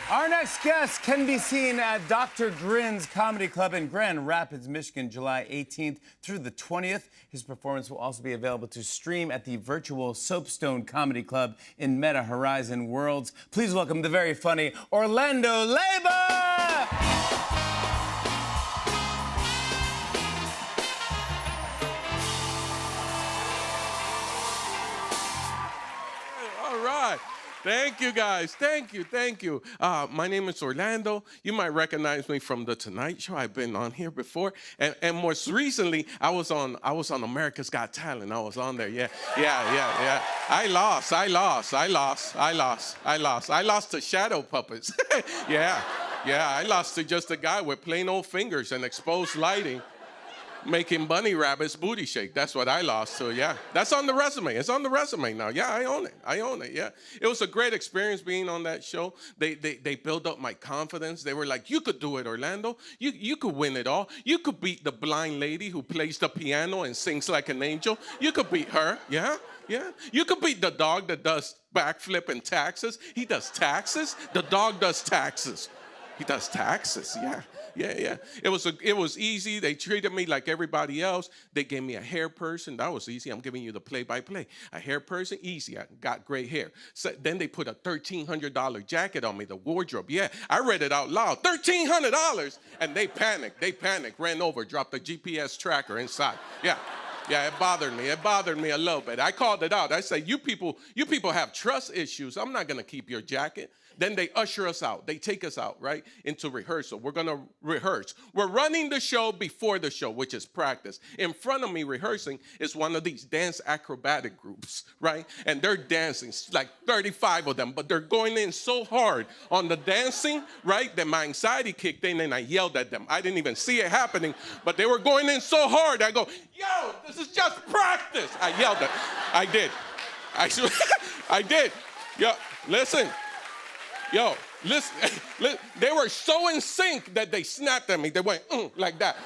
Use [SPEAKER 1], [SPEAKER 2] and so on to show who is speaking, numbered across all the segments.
[SPEAKER 1] Our next guest can be seen at Dr. Grin's Comedy Club in Grand Rapids, Michigan, July 18th through the 20th. His performance will also be available to stream at the virtual Soapstone Comedy Club in Meta Horizon Worlds. Please welcome the very funny Orlando Leyba!
[SPEAKER 2] All right. Thank you, guys. Thank you. My name is Orlando. You might recognize me from The Tonight Show. I've been on here before. And most recently, I was on America's Got Talent. I was on there. Yeah. I lost to Shadow Puppets. Yeah. I lost to just a guy with plain old fingers and exposed lighting, making bunny rabbits booty shake. That's what I lost to, yeah. That's on the resume. It's on the resume now. Yeah, I own it, yeah. It was a great experience being on that show. They built up my confidence. They were like, you could do it, Orlando. You could win it all. You could beat the blind lady who plays the piano and sings like an angel. You could beat her, yeah. You could beat the dog that does backflip and taxes. He does taxes. The dog does taxes. He does taxes, yeah. It was easy. They treated me like everybody else. They gave me a hair person. That was easy. I'm giving you the play-by-play. A hair person, easy. I got gray hair. So then they put a $1,300 jacket on me, the wardrobe. Yeah, I read it out loud. $1,300. And they panicked, ran over, dropped the GPS tracker inside. Yeah, it bothered me. It bothered me a little bit. I called it out. I said, you people have trust issues. I'm not going to keep your jacket. Then they usher us out. They take us out, right, into rehearsal. We're going to rehearse. We're running the show before the show, which is practice. In front of me rehearsing is one of these dance acrobatic groups, right? And they're dancing, like 35 of them, but they're going in so hard on the dancing, right, that my anxiety kicked in and I yelled at them. I didn't even see it happening, but they were going in so hard. I go, yo, this is just practice. I yelled at them. I did. I did. Yo, listen. Yo, listen, they were so in sync that they snapped at me. They went, like that.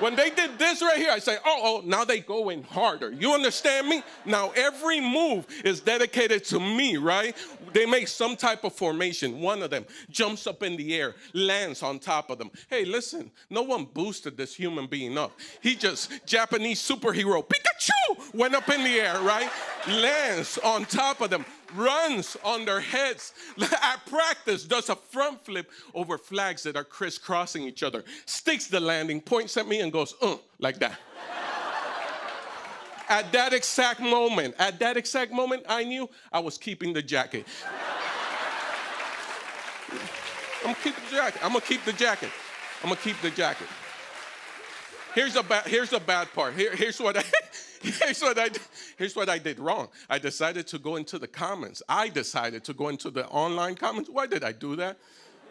[SPEAKER 2] When they did this right here, I say, now they go in harder. You understand me? Now every move is dedicated to me, right? They make some type of formation. One of them jumps up in the air, lands on top of them. Hey, listen, no one boosted this human being up. He just, Japanese superhero, Pikachu, went up in the air, right? Lands on top of them. Runs on their heads. At practice, does a front flip over flags that are crisscrossing each other. Sticks the landing, points at me and goes, like that. At that exact moment, I knew I was keeping the jacket. I'm gonna keep the jacket. Here's the bad part. Here's what I did wrong. I decided to go into the comments. I decided to go into the online comments. Why did I do that?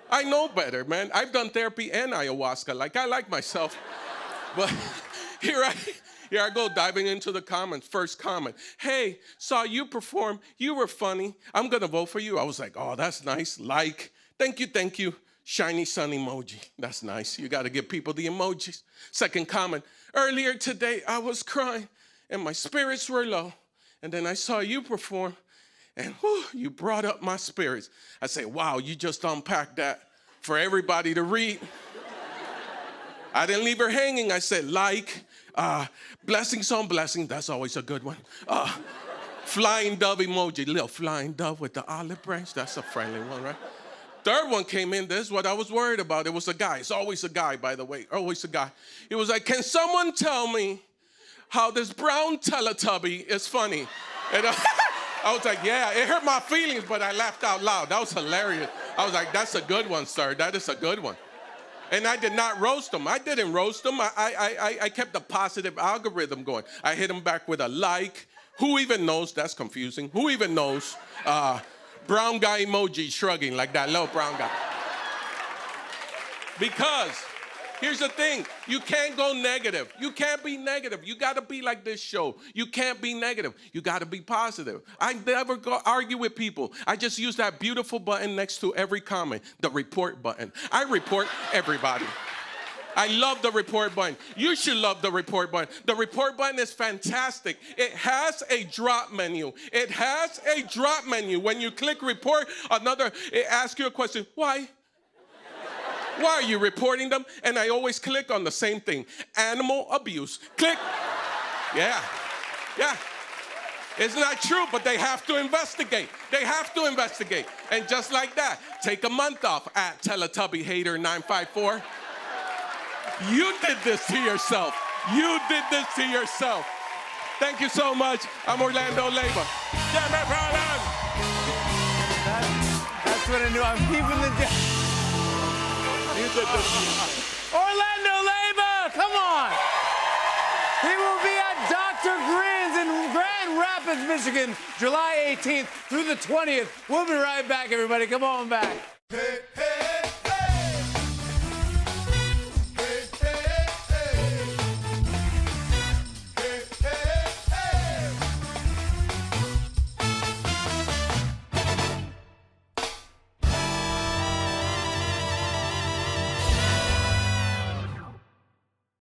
[SPEAKER 2] I know better, man. I've done therapy and ayahuasca. Like, I like myself. But here I go diving into the comments. First comment. Hey, saw you perform. You were funny. I'm going to vote for you. I was like, oh, that's nice. Like, thank you. Shiny sun emoji. That's nice. You got to give people the emojis. Second comment. Earlier today, I was crying and my spirits were low. And then I saw you perform and you brought up my spirits. I say, wow, you just unpacked that for everybody to read. I didn't leave her hanging. I said, blessings on blessings. That's always a good one. Flying dove emoji. Little flying dove with the olive branch. That's a friendly one, right? Third one came in. This is what I was worried about. It was a guy. It's always a guy, by the way. Always a guy. He was like, can someone tell me how this brown Teletubby is funny? And I was like, yeah, it hurt my feelings, but I laughed out loud. That was hilarious. I was like, that's a good one, sir. That is a good one. And I did not roast him. I didn't roast him. I kept the positive algorithm going. I hit him back with a like. Who even knows? That's confusing. Who even knows? Brown guy emoji shrugging like that little brown guy. Because here's the thing, you can't go negative. You can't be negative. You got to be like this show. You can't be negative. You got to be positive. I never go argue with people. I just use that beautiful button next to every comment, the report button. I report everybody. I love the report button. You should love the report button. The report button is fantastic. It has a drop menu. It has a drop menu. When you click report, it asks you a question. Why? Why are you reporting them? And I always click on the same thing. Animal abuse. Click. Yeah. Yeah. It's not true, but they have to investigate. They have to investigate. And just like that, take a month off at Teletubby Hater 954. You did this to yourself. You did this to yourself. Thank you so much. I'm Orlando Leyva. Yeah, no problem.
[SPEAKER 1] That's what I knew. I'm keeping the...
[SPEAKER 2] You did this.
[SPEAKER 1] Orlando Leyva, come on. He will be at Dr. Grins in Grand Rapids, Michigan, July 18th through the 20th. We'll be right back, everybody. Come on back.
[SPEAKER 3] Hey, hey.